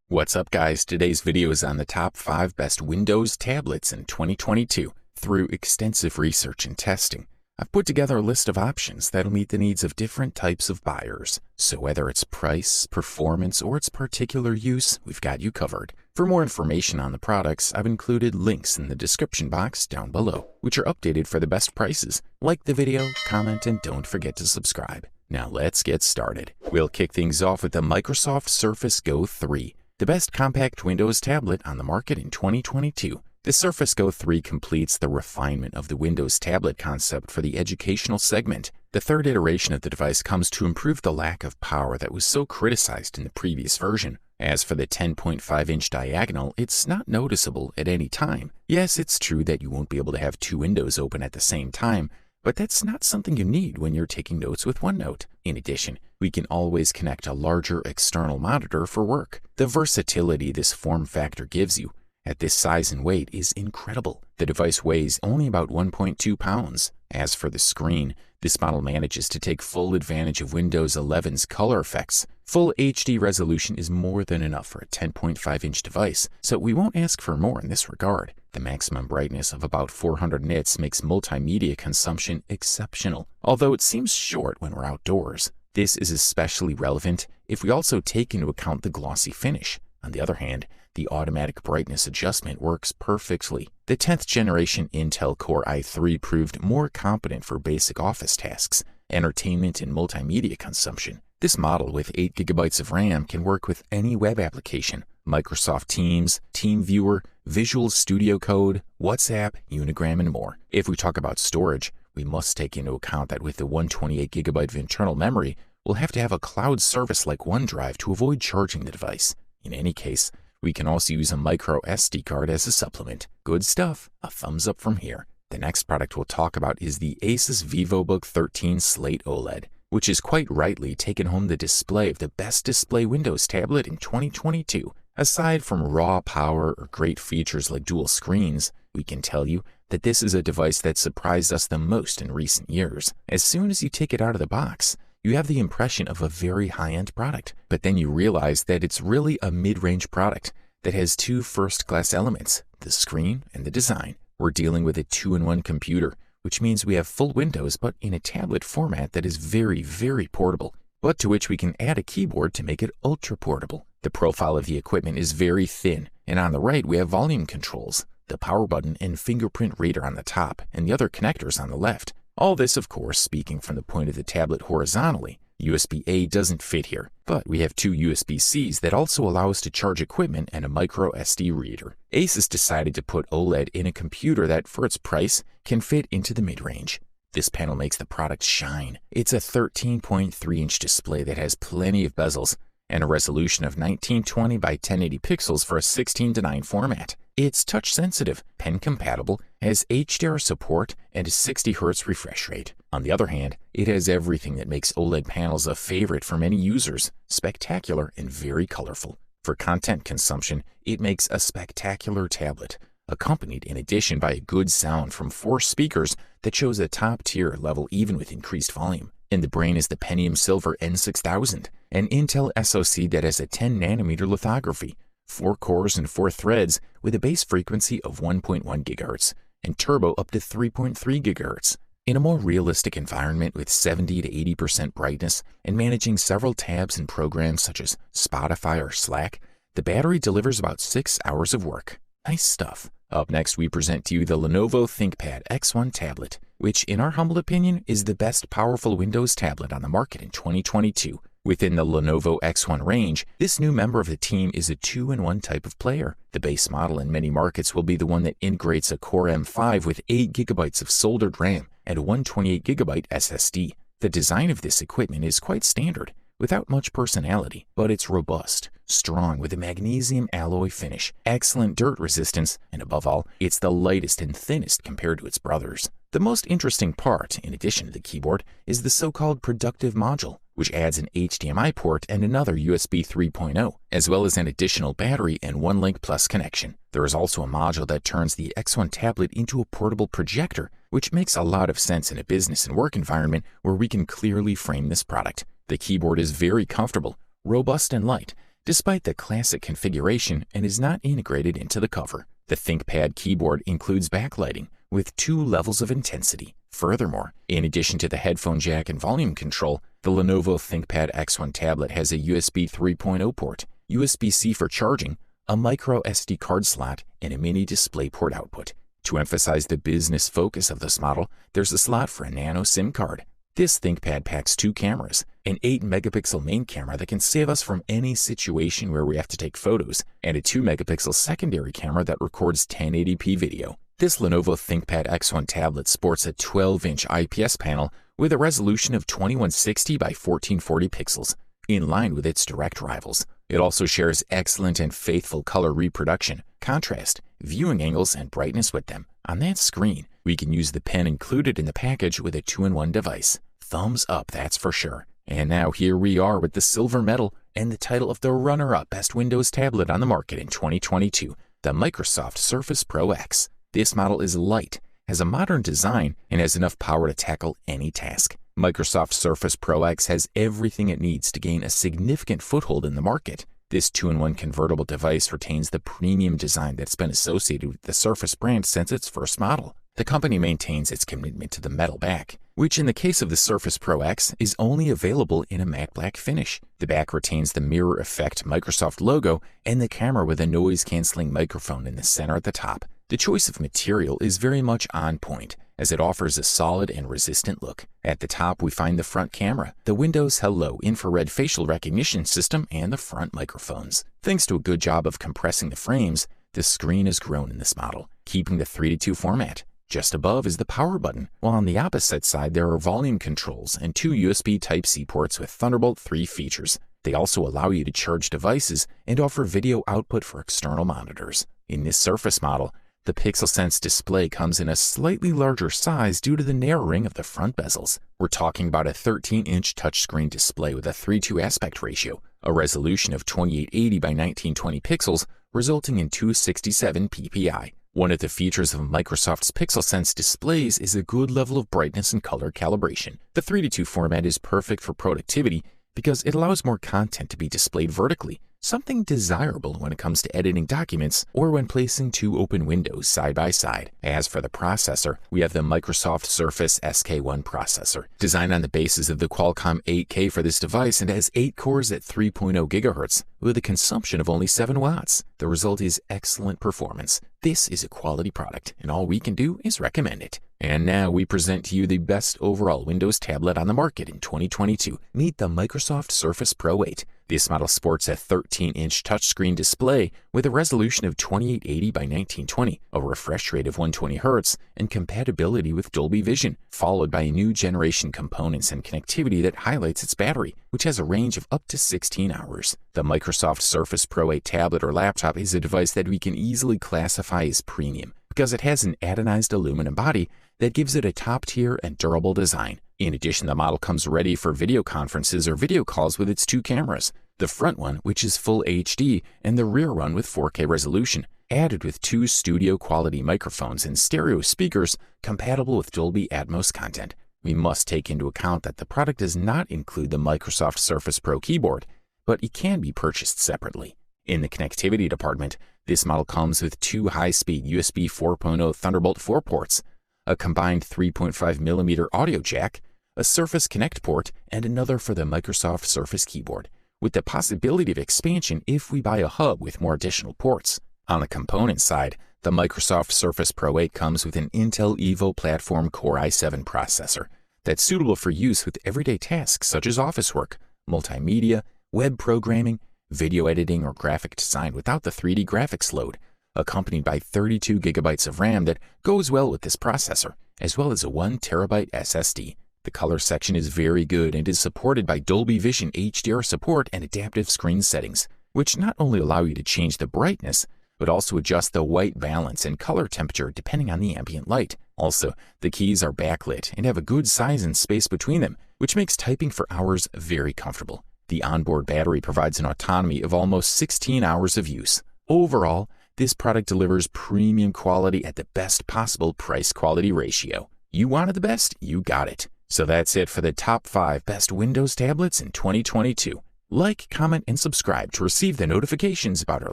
What's up, guys? Today's video is on the top 5 best Windows tablets in 2022. Through extensive research and testing, I've put together a list of options that'll meet the needs of different types of buyers. So whether it's price, performance, or its particular use, we've got you covered. For more information on the products, I've included links in the description box down below, which are updated for the best prices. Like the video, comment, and don't forget to subscribe. Now let's get started. We'll kick things off with the Microsoft Surface Go 3. The best compact Windows tablet on the market in 2022. The Surface Go 3 completes the refinement of the Windows tablet concept for the educational segment. The third iteration of the device comes to improve the lack of power that was so criticized in the previous version. As for the 10.5-inch diagonal, it's not noticeable at any time. Yes, it's true that you won't be able to have two windows open at the same time, but that's not something you need when you're taking notes with OneNote. In addition, we can always connect a larger external monitor for work. The versatility this form factor gives you at this size and weight is incredible. The device weighs only about 1.2 pounds. As for the screen, this model manages to take full advantage of Windows 11's color effects. Full HD resolution is more than enough for a 10.5-inch device, so we won't ask for more in this regard. The maximum brightness of about 400 nits makes multimedia consumption exceptional, although it seems short when we're outdoors. This is especially relevant if we also take into account the glossy finish. On the other hand, the automatic brightness adjustment works perfectly. The 10th generation Intel Core i3 proved more competent for basic office tasks, entertainment, and multimedia consumption. This model with 8 GB of RAM can work with any web application, Microsoft Teams, TeamViewer, Visual Studio Code, WhatsApp, Unigram, and more. If we talk about storage, we must take into account that with the 128 GB of internal memory, we'll have to have a cloud service like OneDrive to avoid charging the device. In any case, we can also use a micro SD card as a supplement. Good stuff. A thumbs up from here. The next product we'll talk about is the ASUS VivoBook 13 Slate OLED, which is quite rightly taken home the display of the best display Windows tablet in 2022. Aside from raw power or great features like dual screens, we can tell you that this is a device that surprised us the most in recent years. As soon as you take it out of the box, you have the impression of a very high-end product, but then you realize that it's really a mid-range product that has two first-class elements, the screen and the design. We're dealing with a two-in-one computer, which means we have full Windows but in a tablet format that is very, very portable, but to which we can add a keyboard to make it ultra-portable. The profile of the equipment is very thin, and on the right we have volume controls, the power button and fingerprint reader on the top, and the other connectors on the left. All this, of course, speaking from the point of the tablet horizontally. USB-A doesn't fit here, but we have two USB-Cs that also allow us to charge equipment and a micro SD reader. ASUS decided to put OLED in a computer that, for its price, can fit into the mid-range. This panel makes the product shine. It's a 13.3-inch display that has plenty of bezels and a resolution of 1920 by 1080 pixels for a 16:9 format. It's touch-sensitive, pen-compatible, has HDR support, and a 60 Hz refresh rate. On the other hand, it has everything that makes OLED panels a favorite for many users, spectacular and very colorful. For content consumption, it makes a spectacular tablet, accompanied in addition by a good sound from 4 speakers that shows a top-tier level even with increased volume. In the brain is the Pentium Silver N6000, an Intel SoC that has a 10-nanometer lithography, 4 cores and 4 threads with a base frequency of 1.1 GHz and turbo up to 3.3 GHz. In a more realistic environment with 70 to 80% brightness and managing several tabs and programs such as Spotify or Slack, the battery delivers about 6 hours of work. Nice stuff. Up next, we present to you the Lenovo ThinkPad X1 tablet, which in our humble opinion is the best powerful Windows tablet on the market in 2022. Within the Lenovo X1 range, this new member of the team is a two-in-one type of player. The base model in many markets will be the one that integrates a Core M5 with 8 GB of soldered RAM and a 128 GB SSD. The design of this equipment is quite standard, without much personality, but it's robust, strong with a magnesium alloy finish, excellent dirt resistance, and above all, it's the lightest and thinnest compared to its brothers. The most interesting part, in addition to the keyboard, is the so-called productive module, which adds an HDMI port and another USB 3.0, as well as an additional battery and one Link Plus connection. There is also a module that turns the X1 tablet into a portable projector, which makes a lot of sense in a business and work environment where we can clearly frame this product. The keyboard is very comfortable, robust and light, despite the classic configuration, and is not integrated into the cover. The ThinkPad keyboard includes backlighting with 2 levels of intensity. Furthermore, in addition to the headphone jack and volume control, the Lenovo ThinkPad X1 tablet has a USB 3.0 port, USB-C for charging, a micro SD card slot, and a mini DisplayPort output. To emphasize the business focus of this model, there's a slot for a nano SIM card. This ThinkPad packs 2 cameras, an 8-megapixel main camera that can save us from any situation where we have to take photos, and a 2-megapixel secondary camera that records 1080p video. This Lenovo ThinkPad X1 tablet sports a 12-inch IPS panel with a resolution of 2160 by 1440 pixels, in line with its direct rivals. It also shares excellent and faithful color reproduction, contrast, viewing angles, and brightness with them. On that screen, we can use the pen included in the package with a 2-in-1 device. Thumbs up, that's for sure. And now here we are with the silver medal and the title of the runner-up Best Windows Tablet on the market in 2022, the Microsoft Surface Pro X. This model is light, has a modern design, and has enough power to tackle any task. Microsoft Surface Pro X has everything it needs to gain a significant foothold in the market. This 2-in-1 convertible device retains the premium design that's been associated with the Surface brand since its first model. The company maintains its commitment to the metal back, which in the case of the Surface Pro X is only available in a matte black finish. The back retains the mirror effect Microsoft logo and the camera with a noise-canceling microphone in the center at the top. The choice of material is very much on point, as it offers a solid and resistant look. At the top, we find the front camera, the Windows Hello infrared facial recognition system, and the front microphones. Thanks to a good job of compressing the frames, the screen has grown in this model, keeping the 3:2 format. Just above is the power button, while on the opposite side there are volume controls and 2 USB Type-C ports with Thunderbolt 3 features. They also allow you to charge devices and offer video output for external monitors. In this Surface model, the PixelSense display comes in a slightly larger size due to the narrowing of the front bezels. We're talking about a 13-inch touchscreen display with a 3:2 aspect ratio, a resolution of 2880 by 1920 pixels, resulting in 267 ppi. One of the features of Microsoft's PixelSense displays is a good level of brightness and color calibration. The 3:2 format is perfect for productivity because it allows more content to be displayed vertically, something desirable when it comes to editing documents or when placing 2 open windows side by side. As for the processor, we have the Microsoft Surface SK1 processor, designed on the basis of the Qualcomm 8K for this device and has 8 cores at 3.0 GHz with a consumption of only 7 watts. The result is excellent performance. This is a quality product, and all we can do is recommend it. And now we present to you the best overall Windows tablet on the market in 2022. Meet the Microsoft Surface Pro 8. This model sports a 13-inch touchscreen display with a resolution of 2880 by 1920, a refresh rate of 120 Hz, and compatibility with Dolby Vision, followed by new generation components and connectivity that highlights its battery, which has a range of up to 16 hours. The Microsoft Surface Pro 8 tablet or laptop is a device that we can easily classify as premium because it has an anodized aluminum body that gives it a top-tier and durable design. In addition, the model comes ready for video conferences or video calls with its 2 cameras, the front one, which is full HD, and the rear one with 4K resolution, added with 2 studio-quality microphones and stereo speakers compatible with Dolby Atmos content. We must take into account that the product does not include the Microsoft Surface Pro keyboard, but it can be purchased separately. In the connectivity department, this model comes with 2 high-speed USB 4.0 Thunderbolt 4 ports, a combined 3.5mm audio jack, a Surface Connect port, and another for the Microsoft Surface keyboard, with the possibility of expansion if we buy a hub with more additional ports. On the component side, the Microsoft Surface Pro 8 comes with an Intel Evo Platform Core i7 processor that's suitable for use with everyday tasks such as office work, multimedia, web programming, video editing, or graphic design without the 3D graphics load, accompanied by 32 gigabytes of RAM that goes well with this processor, as well as a 1 terabyte SSD. The color section is very good and is supported by Dolby Vision HDR support and adaptive screen settings, which not only allow you to change the brightness, but also adjust the white balance and color temperature depending on the ambient light. Also, the keys are backlit and have a good size and space between them, which makes typing for hours very comfortable. The onboard battery provides an autonomy of almost 16 hours of use. Overall, this product delivers premium quality at the best possible price-quality ratio. You wanted the best, you got it. So that's it for the top 5 best Windows tablets in 2022. Like, comment, and subscribe to receive the notifications about our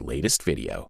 latest video.